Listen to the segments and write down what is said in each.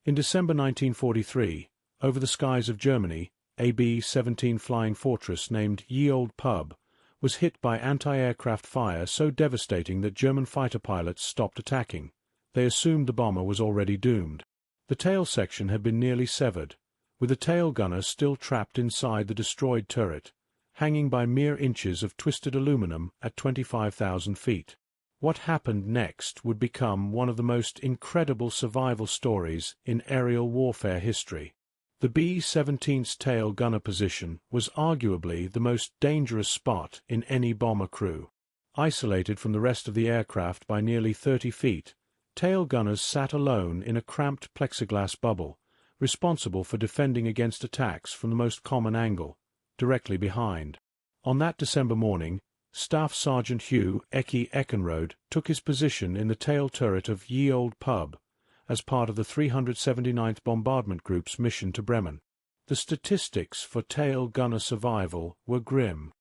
In December 1943, over the skies of Germany, a B-17 flying fortress named Olde Pub was hit by anti-aircraft fire so devastating that German fighter pilots stopped attacking. They assumed the bomber was already doomed. The tail section had been nearly severed, with the tail gunner still trapped inside the destroyed turret, hanging by mere inches of twisted aluminum at 25,000 feet. What happened next would become one of the most incredible survival stories in aerial warfare history. The B-17's tail gunner position was arguably the most dangerous spot in any bomber crew. Isolated from the rest of the aircraft by nearly 30 feet, tail gunners sat alone in a cramped plexiglass bubble, responsible for defending against attacks from the most common angle, directly behind. On that December morning, Staff Sergeant Hugh Eckenrode took his position in the tail turret of Olde Pub as part of the 379th Bombardment Group's mission to Bremen. The statistics for tail gunner survival were grim.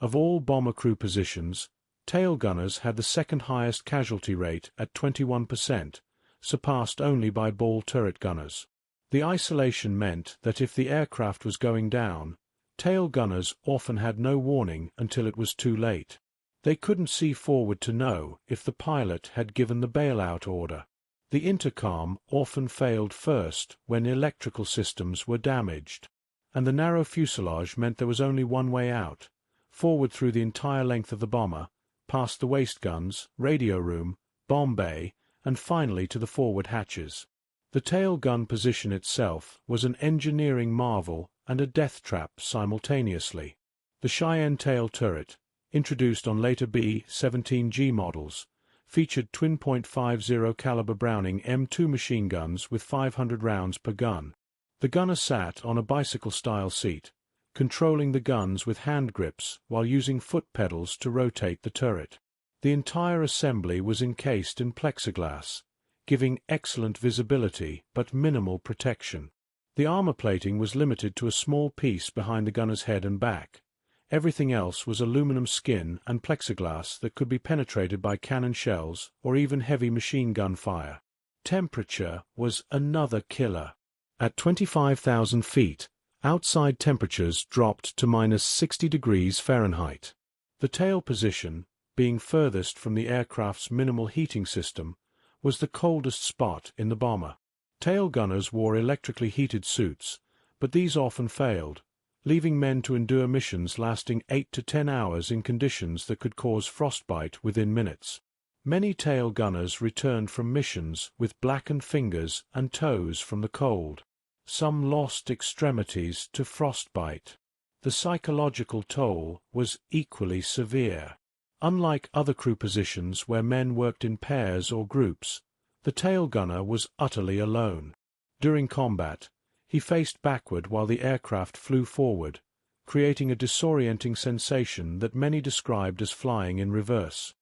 Of all bomber crew positions, tail gunners had the second highest casualty rate at 21%, surpassed only by ball turret gunners. The isolation meant that if the aircraft was going down, tail gunners often had no warning until it was too late. They couldn't see forward to know if the pilot had given the bailout order. The intercom often failed first when electrical systems were damaged, and the narrow fuselage meant there was only one way out, forward through the entire length of the bomber, past the waist guns, radio room, bomb bay, and finally to the forward hatches. The tail gun position itself was an engineering marvel and a death trap simultaneously. The Cheyenne tail turret, introduced on later B-17G models, featured twin .50 caliber Browning M2 machine guns with 500 rounds per gun. The gunner sat on a bicycle-style seat, controlling the guns with hand grips while using foot pedals to rotate the turret. The entire assembly was encased in plexiglass, giving excellent visibility but minimal protection. The armor plating was limited to a small piece behind the gunner's head and back. Everything else was aluminum skin and plexiglass that could be penetrated by cannon shells or even heavy machine gun fire. Temperature was another killer. At 25,000 feet, outside temperatures dropped to -60 degrees Fahrenheit. The tail position, being furthest from the aircraft's minimal heating system, was the coldest spot in the bomber. Tail gunners wore electrically heated suits, but these often failed, leaving men to endure missions lasting 8 to 10 hours in conditions that could cause frostbite within minutes. Many tail gunners returned from missions with blackened fingers and toes from the cold. Some lost extremities to frostbite. The psychological toll was equally severe. Unlike other crew positions where men worked in pairs or groups, the tail gunner was utterly alone. During combat, he faced backward while the aircraft flew forward, creating a disorienting sensation that many described as flying in reverse.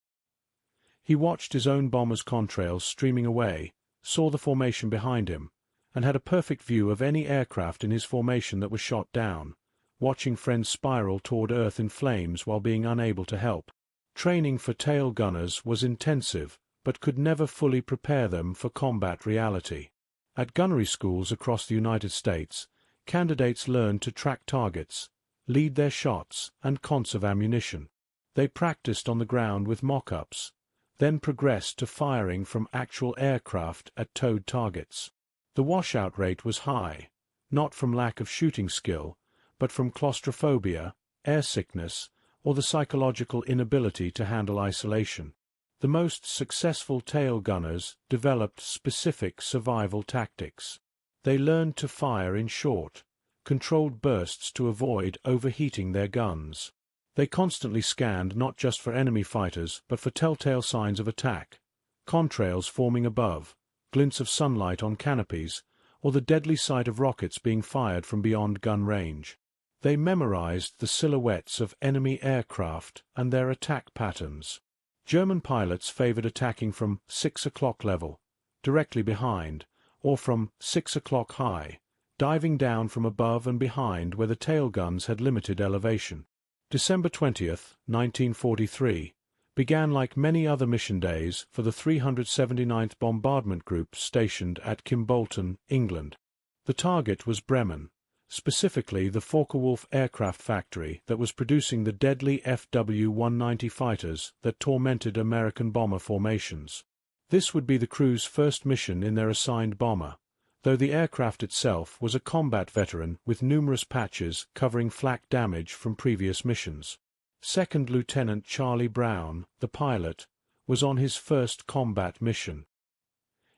He watched his own bomber's contrails streaming away, saw the formation behind him, and had a perfect view of any aircraft in his formation that was shot down, watching friends spiral toward Earth in flames while being unable to help. Training for tail gunners was intensive, but could never fully prepare them for combat reality. At gunnery schools across the United States, candidates learned to track targets, lead their shots, and conserve ammunition. They practiced on the ground with mock-ups, then progressed to firing from actual aircraft at towed targets. The washout rate was high, not from lack of shooting skill, but from claustrophobia, air sickness, or the psychological inability to handle isolation. The most successful tail gunners developed specific survival tactics. They learned to fire in short, controlled bursts to avoid overheating their guns. They constantly scanned not just for enemy fighters but for telltale signs of attack, contrails forming above, glints of sunlight on canopies, or the deadly sight of rockets being fired from beyond gun range. They memorized the silhouettes of enemy aircraft and their attack patterns. German pilots favored attacking from 6 o'clock level, directly behind, or from 6 o'clock high, diving down from above and behind where the tail guns had limited elevation. December 20, 1943, began like many other mission days for the 379th Bombardment Group stationed at Kimbolton, England. The target was Bremen, specifically the Focke-Wulf aircraft factory that was producing the deadly FW-190 fighters that tormented American bomber formations. This would be the crew's first mission in their assigned bomber, though the aircraft itself was a combat veteran with numerous patches covering flak damage from previous missions. Second Lieutenant Charlie Brown, the pilot, was on his first combat mission.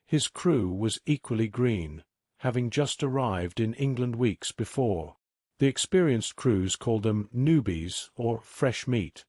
His crew was equally green, having just arrived in England weeks before. The experienced crews called them newbies or fresh meat,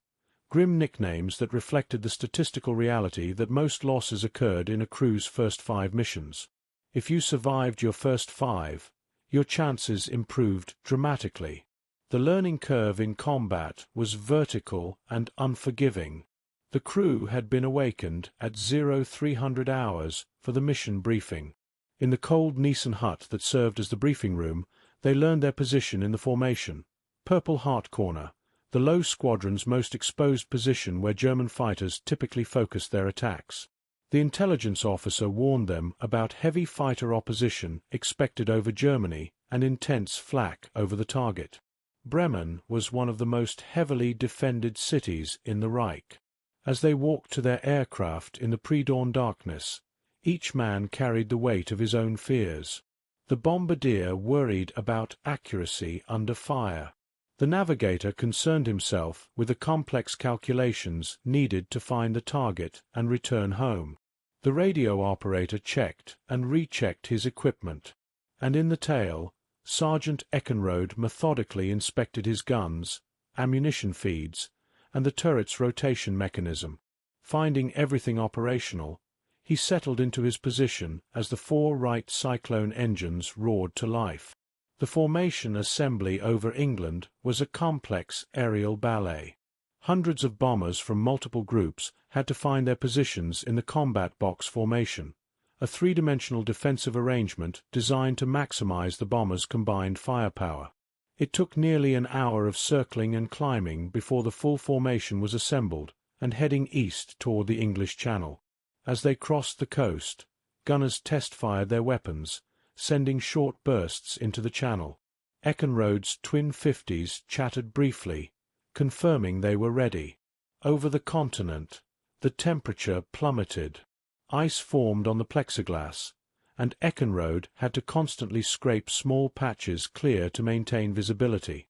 grim nicknames that reflected the statistical reality that most losses occurred in a crew's first 5 missions. If you survived your first 5, your chances improved dramatically. The learning curve in combat was vertical and unforgiving. The crew had been awakened at 0300 hours for the mission briefing. In the cold Nissen hut that served as the briefing room, they learned their position in the formation, Purple Heart Corner, the low squadron's most exposed position where German fighters typically focused their attacks. The intelligence officer warned them about heavy fighter opposition expected over Germany and intense flak over the target. Bremen was one of the most heavily defended cities in the Reich. As they walked to their aircraft in the pre-dawn darkness, each man carried the weight of his own fears. The bombardier worried about accuracy under fire. The navigator concerned himself with the complex calculations needed to find the target and return home. The radio operator checked and rechecked his equipment, and in the tail, Sergeant Eckenrode methodically inspected his guns, ammunition feeds, and the turret's rotation mechanism. Finding everything operational, he settled into his position as the 4 Wright Cyclone engines roared to life. The formation assembly over England was a complex aerial ballet. Hundreds of bombers from multiple groups had to find their positions in the combat box formation, a 3-dimensional defensive arrangement designed to maximize the bombers' combined firepower. It took nearly an hour of circling and climbing before the full formation was assembled and heading east toward the English Channel. As they crossed the coast, gunners test-fired their weapons, sending short bursts into the channel. Eckenrode's twin 50s chattered briefly, confirming they were ready. Over the continent, the temperature plummeted. Ice formed on the plexiglass, and Eckenrode had to constantly scrape small patches clear to maintain visibility.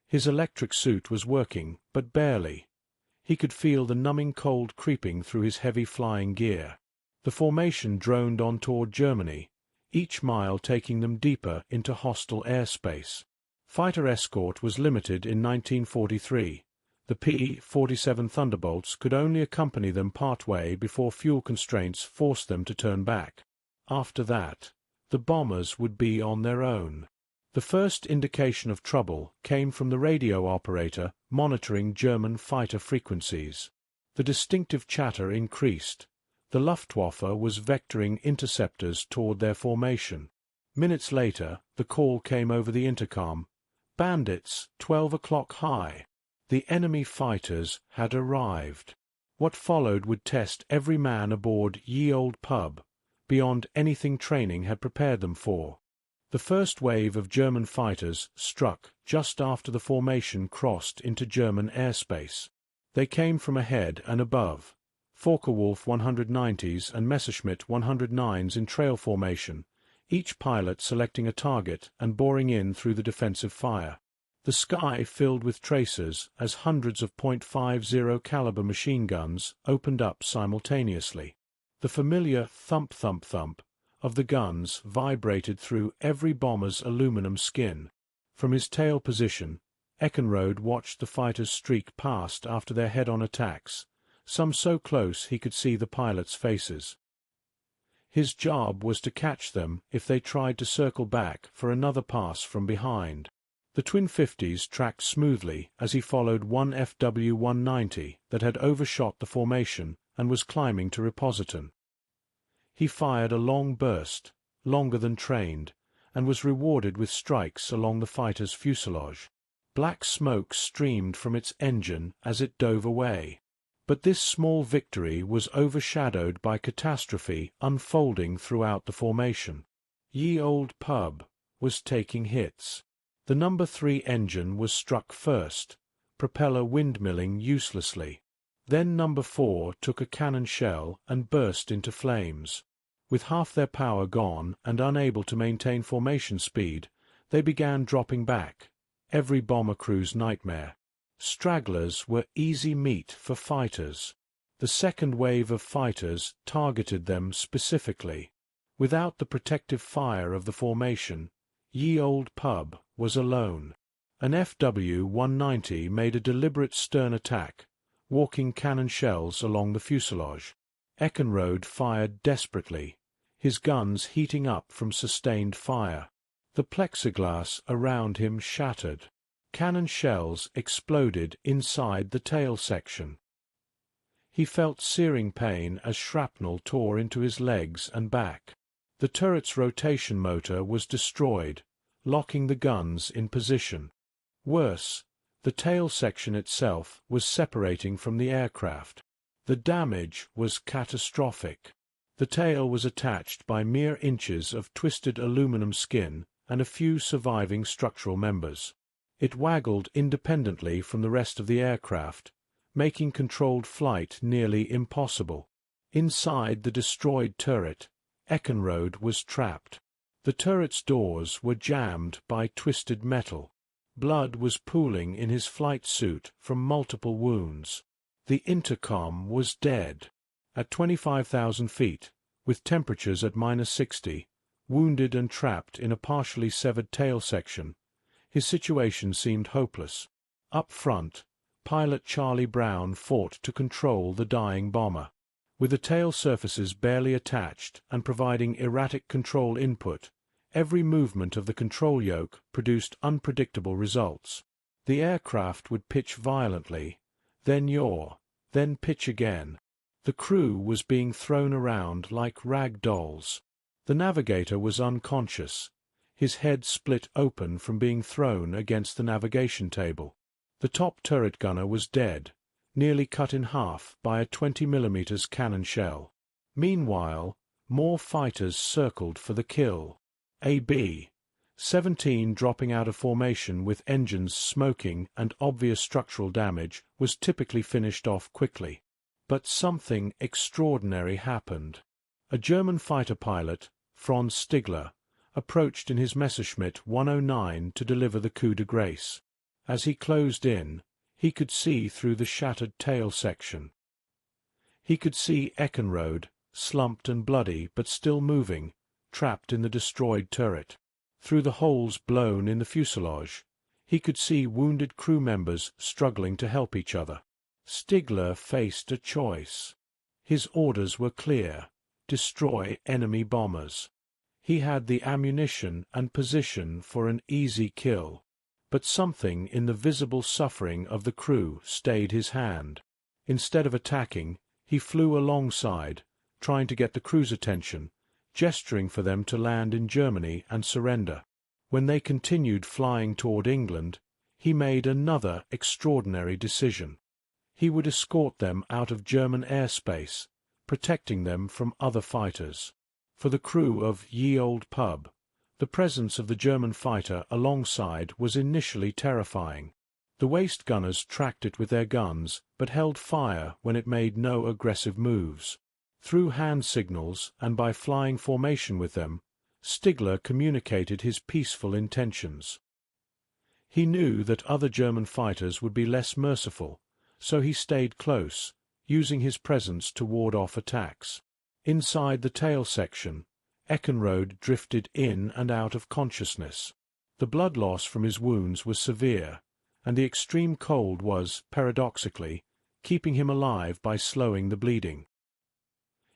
His electric suit was working, but barely. He could feel the numbing cold creeping through his heavy flying gear. The formation droned on toward Germany, each mile taking them deeper into hostile airspace. Fighter escort was limited in 1943. The P-47 Thunderbolts could only accompany them partway before fuel constraints forced them to turn back. After that, the bombers would be on their own. The first indication of trouble came from the radio operator monitoring German fighter frequencies. The distinctive chatter increased. The Luftwaffe was vectoring interceptors toward their formation. Minutes later, the call came over the intercom. "Bandits, 12 o'clock high." The enemy fighters had arrived. What followed would test every man aboard Ye Olde Pub, beyond anything training had prepared them for. The first wave of German fighters struck just after the formation crossed into German airspace. They came from ahead and above, Focke-Wulf 190s and Messerschmitt 109s in trail formation, each pilot selecting a target and boring in through the defensive fire. The sky filled with tracers as hundreds of .50 caliber machine guns opened up simultaneously. The familiar thump-thump-thump of the guns vibrated through every bomber's aluminum skin. From his tail position, Eckenrode watched the fighters streak past after their head-on attacks, some so close he could see the pilots' faces. His job was to catch them if they tried to circle back for another pass from behind. The twin 50s tracked smoothly as he followed one FW-190 that had overshot the formation and was climbing to Repositon. He fired a long burst, longer than trained, and was rewarded with strikes along the fighter's fuselage. Black smoke streamed from its engine as it dove away. But this small victory was overshadowed by catastrophe unfolding throughout the formation. Ye Olde Pub was taking hits. The No. 3 engine was struck first, propeller windmilling uselessly. Then No. 4 took a cannon shell and burst into flames. With half their power gone and unable to maintain formation speed, they began dropping back, every bomber crew's nightmare. Stragglers were easy meat for fighters. The second wave of fighters targeted them specifically. Without the protective fire of the formation, Ye Olde Pub was alone. An FW-190 made a deliberate stern attack, walking cannon shells along the fuselage. Eckenrode fired desperately, his guns heating up from sustained fire. The plexiglass around him shattered. Cannon shells exploded inside the tail section. He felt searing pain as shrapnel tore into his legs and back. The turret's rotation motor was destroyed, locking the guns in position. Worse, the tail section itself was separating from the aircraft. The damage was catastrophic. The tail was attached by mere inches of twisted aluminum skin and a few surviving structural members. It waggled independently from the rest of the aircraft, making controlled flight nearly impossible. Inside the destroyed turret, Eckenrode was trapped. The turret's doors were jammed by twisted metal. Blood was pooling in his flight suit from multiple wounds. The intercom was dead. At 25,000 feet, with temperatures at -60, wounded and trapped in a partially severed tail section, his situation seemed hopeless. Up front, pilot Charlie Brown fought to control the dying bomber. With the tail surfaces barely attached and providing erratic control input, every movement of the control yoke produced unpredictable results. The aircraft would pitch violently, then yaw, then pitch again. The crew was being thrown around like rag dolls. The navigator was unconscious, his head split open from being thrown against the navigation table. The top turret gunner was dead, nearly cut in half by a 20mm cannon shell. Meanwhile, more fighters circled for the kill. A B-17 dropping out of formation with engines smoking and obvious structural damage was typically finished off quickly. But something extraordinary happened. A German fighter pilot, Franz Stigler, approached in his Messerschmitt 109 to deliver the coup de grace. As he closed in, he could see through the shattered tail section. He could see Eckenrode, slumped and bloody but still moving, trapped in the destroyed turret. Through the holes blown in the fuselage, he could see wounded crew members struggling to help each other. Stigler faced a choice. His orders were clear: destroy enemy bombers. He had the ammunition and position for an easy kill. But something in the visible suffering of the crew stayed his hand. Instead of attacking, he flew alongside, trying to get the crew's attention, gesturing for them to land in Germany and surrender. When they continued flying toward England, he made another extraordinary decision. He would escort them out of German airspace, protecting them from other fighters. For the crew of Ye Olde Pub, the presence of the German fighter alongside was initially terrifying. The waist gunners tracked it with their guns, but held fire when it made no aggressive moves. Through hand signals and by flying formation with them, Stigler communicated his peaceful intentions. He knew that other German fighters would be less merciful, so he stayed close, using his presence to ward off attacks. Inside the tail section, Eckenrode drifted in and out of consciousness. The blood loss from his wounds was severe, and the extreme cold was, paradoxically, keeping him alive by slowing the bleeding.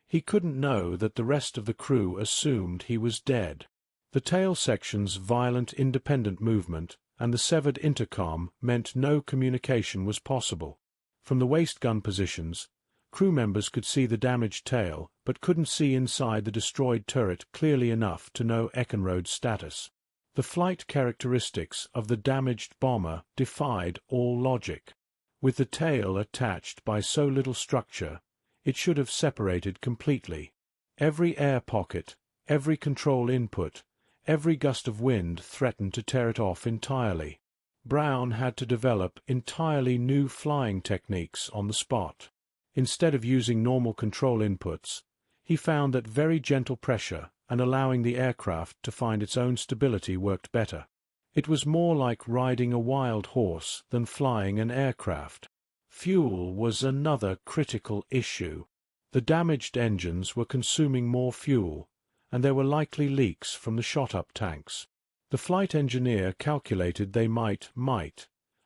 He couldn't know that the rest of the crew assumed he was dead. The tail section's violent independent movement and the severed intercom meant no communication was possible. From the waist gun positions, crew members could see the damaged tail, but couldn't see inside the destroyed turret clearly enough to know Eckenrode's status. The flight characteristics of the damaged bomber defied all logic. With the tail attached by so little structure, it should have separated completely. Every air pocket, every control input, every gust of wind threatened to tear it off entirely. Brown had to develop entirely new flying techniques on the spot. Instead of using normal control inputs, he found that very gentle pressure and allowing the aircraft to find its own stability worked better. It was more like riding a wild horse than flying an aircraft. Fuel was another critical issue. The damaged engines were consuming more fuel, and there were likely leaks from the shot-up tanks. The flight engineer calculated they might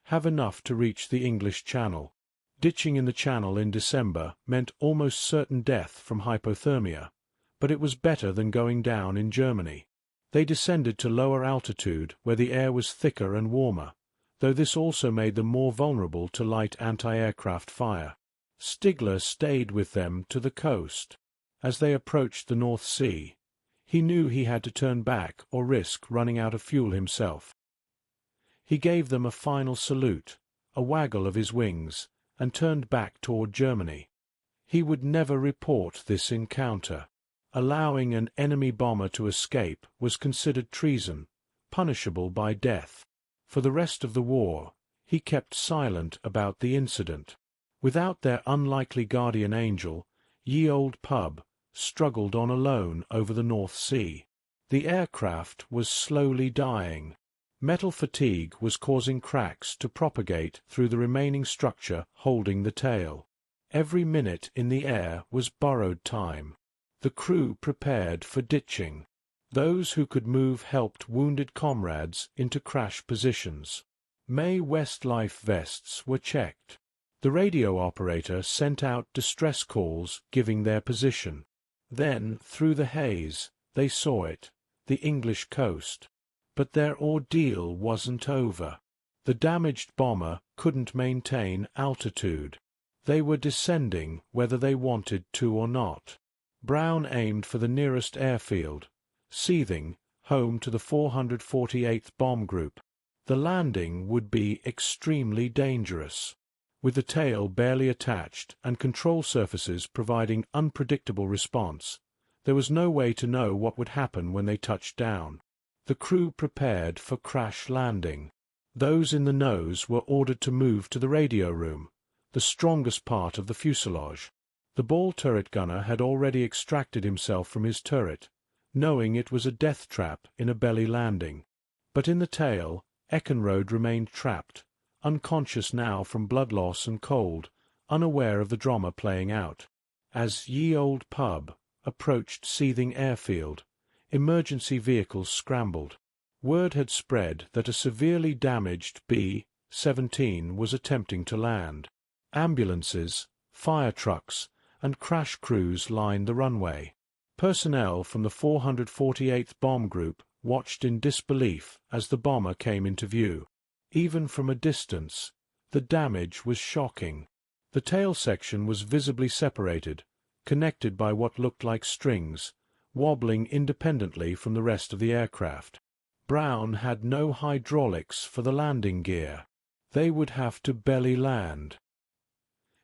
have enough to reach the English Channel. Ditching in the Channel in December meant almost certain death from hypothermia, but it was better than going down in Germany. They descended to lower altitude where the air was thicker and warmer, though this also made them more vulnerable to light anti-aircraft fire. Stigler stayed with them to the coast. As they approached the North Sea, he knew he had to turn back or risk running out of fuel himself. He gave them a final salute, a waggle of his wings, and turned back toward Germany. He would never report this encounter. Allowing an enemy bomber to escape was considered treason, punishable by death. For the rest of the war, he kept silent about the incident. Without their unlikely guardian angel, Ye Olde Pub struggled on alone over the North Sea. The aircraft was slowly dying. Metal fatigue was causing cracks to propagate through the remaining structure holding the tail. Every minute in the air was borrowed time. The crew prepared for ditching. Those who could move helped wounded comrades into crash positions. May Westlife vests were checked. The radio operator sent out distress calls giving their position. Then, through the haze, they saw it, the English coast. But their ordeal wasn't over. The damaged bomber couldn't maintain altitude. They were descending whether they wanted to or not. Brown aimed for the nearest airfield, Seething, home to the 448th Bomb Group. The landing would be extremely dangerous. With the tail barely attached and control surfaces providing unpredictable response, there was no way to know what would happen when they touched down. The crew prepared for crash landing. Those in the nose were ordered to move to the radio room, the strongest part of the fuselage. The ball turret gunner had already extracted himself from his turret, knowing it was a death trap in a belly landing. But in the tail, Eckenrode remained trapped, unconscious now from blood loss and cold, unaware of the drama playing out. As Ye Olde Pub approached Seething Airfield, emergency vehicles scrambled. Word had spread that a severely damaged B-17 was attempting to land. Ambulances, fire trucks, and crash crews lined the runway. Personnel from the 448th Bomb Group watched in disbelief as the bomber came into view. Even from a distance, the damage was shocking. The tail section was visibly separated, connected by what looked like strings, wobbling independently from the rest of the aircraft. Brown had no hydraulics for the landing gear. They would have to belly land.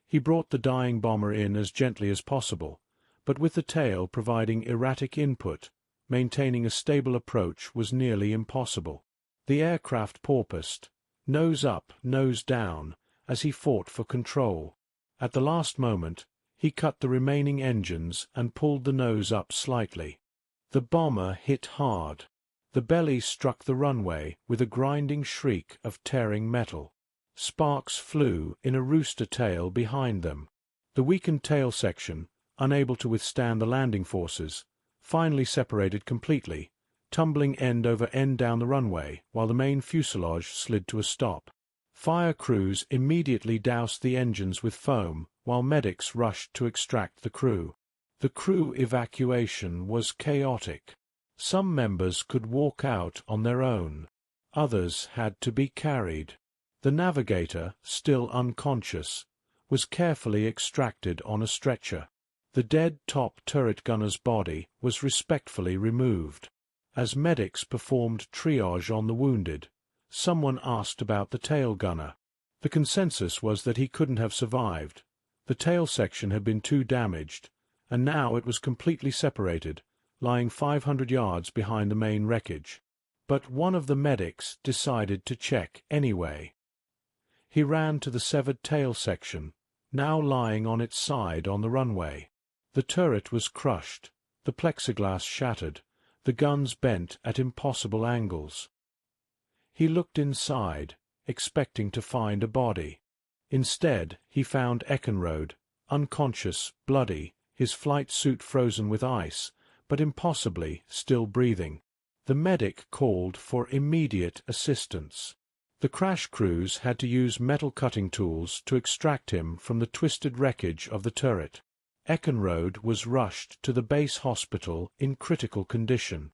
He brought the dying bomber in as gently as possible, but with the tail providing erratic input, maintaining a stable approach was nearly impossible. The aircraft porpoised, nose up, nose down, as he fought for control. At the last moment, he cut the remaining engines and pulled the nose up slightly. The bomber hit hard. The belly struck the runway with a grinding shriek of tearing metal. Sparks flew in a rooster tail behind them. The weakened tail section, unable to withstand the landing forces, finally separated completely, tumbling end over end down the runway while the main fuselage slid to a stop. Fire crews immediately doused the engines with foam while medics rushed to extract the crew. The crew evacuation was chaotic. Some members could walk out on their own. Others had to be carried. The navigator, still unconscious, was carefully extracted on a stretcher. The dead top turret gunner's body was respectfully removed. As medics performed triage on the wounded, someone asked about the tail gunner. The consensus was that he couldn't have survived. The tail section had been too damaged, and now it was completely separated, lying 500 yards behind the main wreckage. But one of the medics decided to check anyway. He ran to the severed tail section, now lying on its side on the runway. The turret was crushed, the plexiglass shattered, the guns bent at impossible angles. He looked inside, expecting to find a body. Instead, he found Eckenrode, unconscious, bloody, his flight suit frozen with ice, but impossibly still breathing. The medic called for immediate assistance. The crash crews had to use metal cutting tools to extract him from the twisted wreckage of the turret. Eckenrode was rushed to the base hospital in critical condition.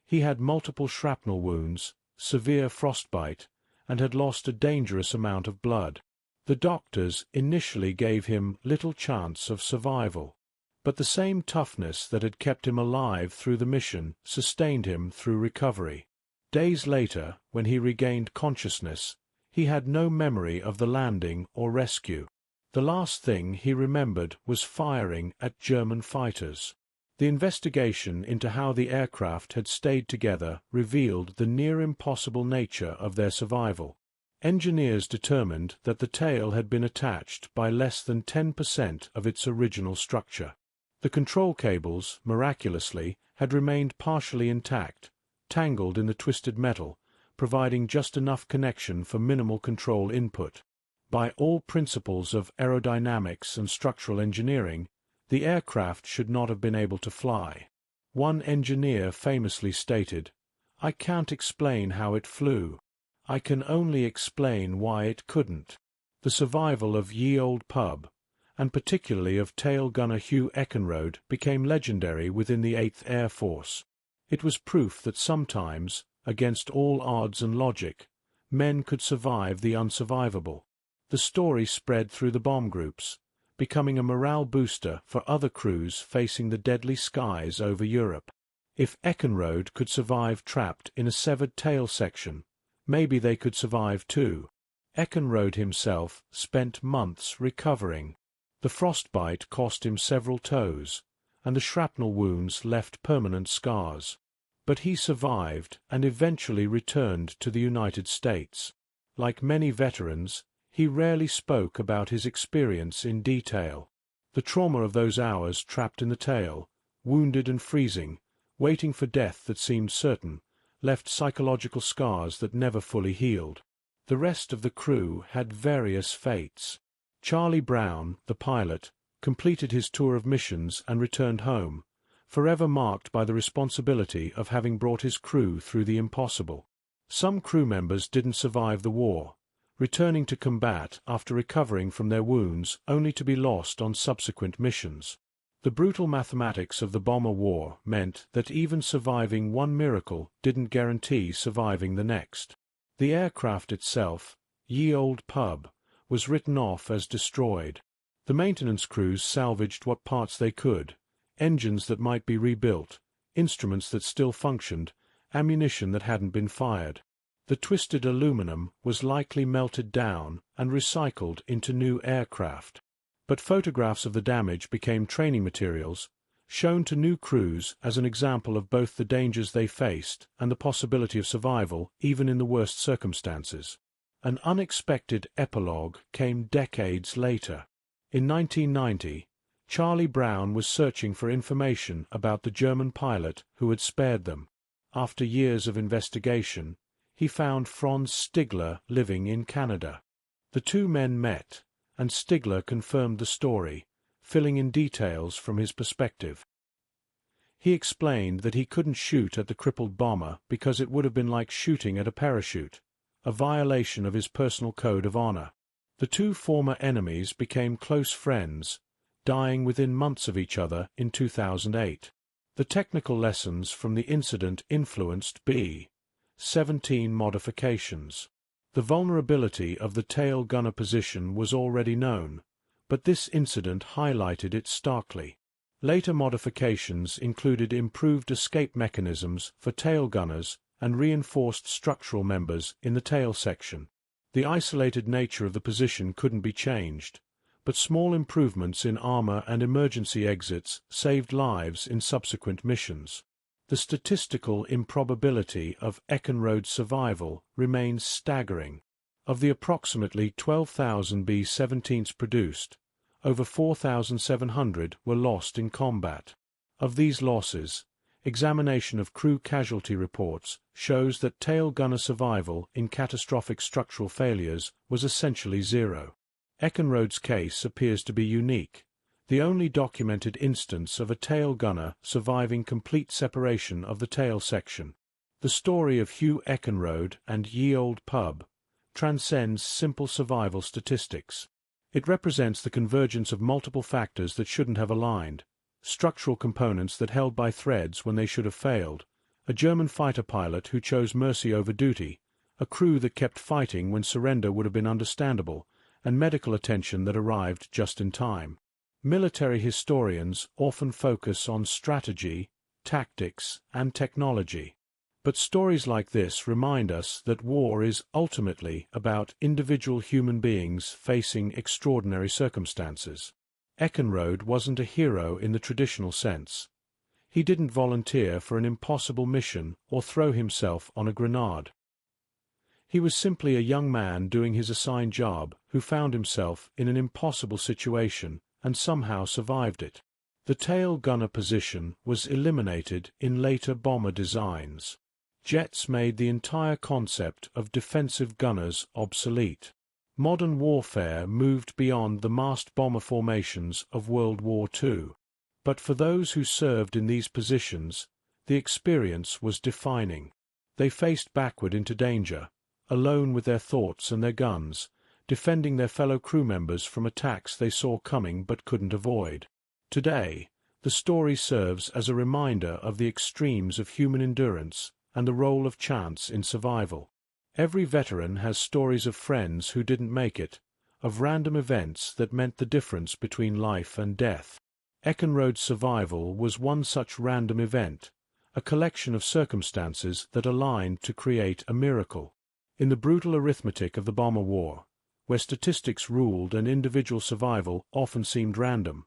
He had multiple shrapnel wounds, severe frostbite, and had lost a dangerous amount of blood. The doctors initially gave him little chance of survival, but the same toughness that had kept him alive through the mission sustained him through recovery. Days later, when he regained consciousness, he had no memory of the landing or rescue. The last thing he remembered was firing at German fighters. The investigation into how the aircraft had stayed together revealed the near-impossible nature of their survival. Engineers determined that the tail had been attached by less than 10% of its original structure. The control cables, miraculously, had remained partially intact, tangled in the twisted metal, providing just enough connection for minimal control input. By all principles of aerodynamics and structural engineering, the aircraft should not have been able to fly. One engineer famously stated, "I can't explain how it flew. I can only explain why it couldn't." The survival of Ye Olde Pub, and particularly of tail gunner Hugh Eckenrode, became legendary within the 8th Air Force. It was proof that sometimes, against all odds and logic, men could survive the unsurvivable. The story spread through the bomb groups, becoming a morale booster for other crews facing the deadly skies over Europe. If Eckenrode could survive trapped in a severed tail section, maybe they could survive too. Eckenrode himself spent months recovering. The frostbite cost him several toes, and the shrapnel wounds left permanent scars. But he survived and eventually returned to the United States. Like many veterans, he rarely spoke about his experience in detail. The trauma of those hours trapped in the tail, wounded and freezing, waiting for death that seemed certain, left psychological scars that never fully healed. The rest of the crew had various fates. Charlie Brown, the pilot, completed his tour of missions and returned home, forever marked by the responsibility of having brought his crew through the impossible. Some crew members didn't survive the war, returning to combat after recovering from their wounds only to be lost on subsequent missions. The brutal mathematics of the bomber war meant that even surviving one miracle didn't guarantee surviving the next. The aircraft itself, Ye Olde Pub, was written off as destroyed. The maintenance crews salvaged what parts they could, engines that might be rebuilt, instruments that still functioned, ammunition that hadn't been fired. The twisted aluminum was likely melted down and recycled into new aircraft. But photographs of the damage became training materials, shown to new crews as an example of both the dangers they faced and the possibility of survival even in the worst circumstances. An unexpected epilogue came decades later. In 1990, Charlie Brown was searching for information about the German pilot who had spared them. After years of investigation, he found Franz Stigler living in Canada. The two men met, and Stigler confirmed the story, filling in details from his perspective. He explained that he couldn't shoot at the crippled bomber because it would have been like shooting at a parachute, a violation of his personal code of honor. The two former enemies became close friends, dying within months of each other in 2008. The technical lessons from the incident influenced B-17 modifications. The vulnerability of the tail gunner position was already known, but this incident highlighted it starkly. Later modifications included improved escape mechanisms for tail gunners and reinforced structural members in the tail section. The isolated nature of the position couldn't be changed, but small improvements in armor and emergency exits saved lives in subsequent missions. The statistical improbability of Eckenrode's survival remains staggering. Of the approximately 12,000 B-17s produced, over 4,700 were lost in combat. Of these losses, examination of crew casualty reports shows that tail gunner survival in catastrophic structural failures was essentially zero. Eckenrode's case appears to be unique, the only documented instance of a tail gunner surviving complete separation of the tail section. The story of Hugh Eckenrode and Ye Olde Pub transcends simple survival statistics. It represents the convergence of multiple factors that shouldn't have aligned, structural components that held by threads when they should have failed, a German fighter pilot who chose mercy over duty, a crew that kept fighting when surrender would have been understandable, and medical attention that arrived just in time. Military historians often focus on strategy, tactics, and technology. But stories like this remind us that war is ultimately about individual human beings facing extraordinary circumstances. Eckenrode wasn't a hero in the traditional sense. He didn't volunteer for an impossible mission or throw himself on a grenade. He was simply a young man doing his assigned job who found himself in an impossible situation and somehow survived it. The tail gunner position was eliminated in later bomber designs. Jets made the entire concept of defensive gunners obsolete. Modern warfare moved beyond the massed bomber formations of World War II. But for those who served in these positions, the experience was defining. They faced backward into danger, alone with their thoughts and their guns, defending their fellow crew members from attacks they saw coming but couldn't avoid. Today, the story serves as a reminder of the extremes of human endurance and the role of chance in survival. Every veteran has stories of friends who didn't make it, of random events that meant the difference between life and death. Eckenrode's survival was one such random event, a collection of circumstances that aligned to create a miracle. In the brutal arithmetic of the bomber war, where statistics ruled and individual survival often seemed random,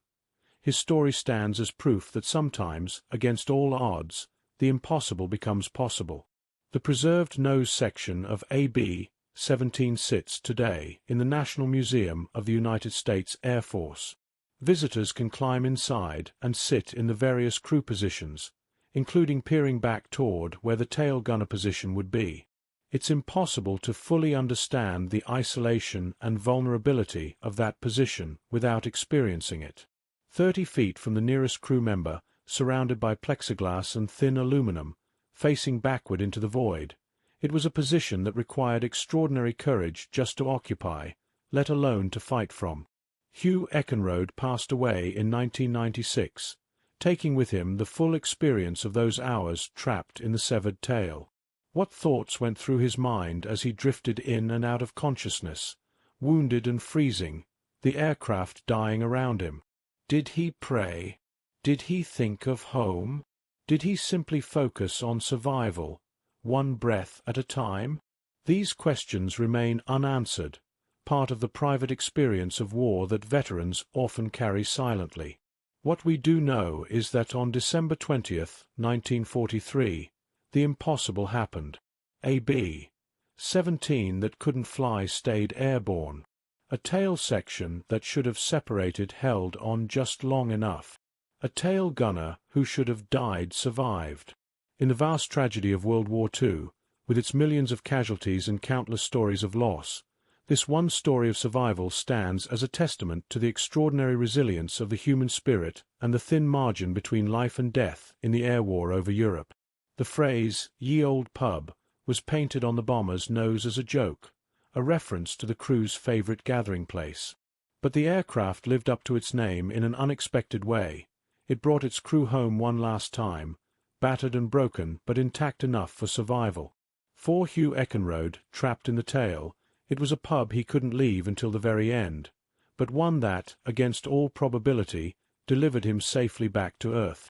his story stands as proof that sometimes, against all odds, the impossible becomes possible. The preserved nose section of a B-17 sits today in the National Museum of the United States Air Force. Visitors can climb inside and sit in the various crew positions, including peering back toward where the tail gunner position would be. It's impossible to fully understand the isolation and vulnerability of that position without experiencing it. 30 feet from the nearest crew member, surrounded by plexiglass and thin aluminum, facing backward into the void, it was a position that required extraordinary courage just to occupy, let alone to fight from. Hugh Eckenrode passed away in 1996, taking with him the full experience of those hours trapped in the severed tail. What thoughts went through his mind as he drifted in and out of consciousness, wounded and freezing, the aircraft dying around him? Did he pray? Did he think of home? Did he simply focus on survival, one breath at a time? These questions remain unanswered, part of the private experience of war that veterans often carry silently. What we do know is that on December 20th, 1943, the impossible happened. A B-17 that couldn't fly stayed airborne. A tail section that should have separated held on just long enough. A tail gunner who should have died survived. In the vast tragedy of World War II, with its millions of casualties and countless stories of loss, this one story of survival stands as a testament to the extraordinary resilience of the human spirit and the thin margin between life and death in the air war over Europe. The phrase, "Ye Olde Pub," was painted on the bomber's nose as a joke, a reference to the crew's favorite gathering place. But the aircraft lived up to its name in an unexpected way. It brought its crew home one last time, battered and broken but intact enough for survival. For Hugh Eckenrode, trapped in the tail, it was a pub he couldn't leave until the very end, but one that, against all probability, delivered him safely back to Earth.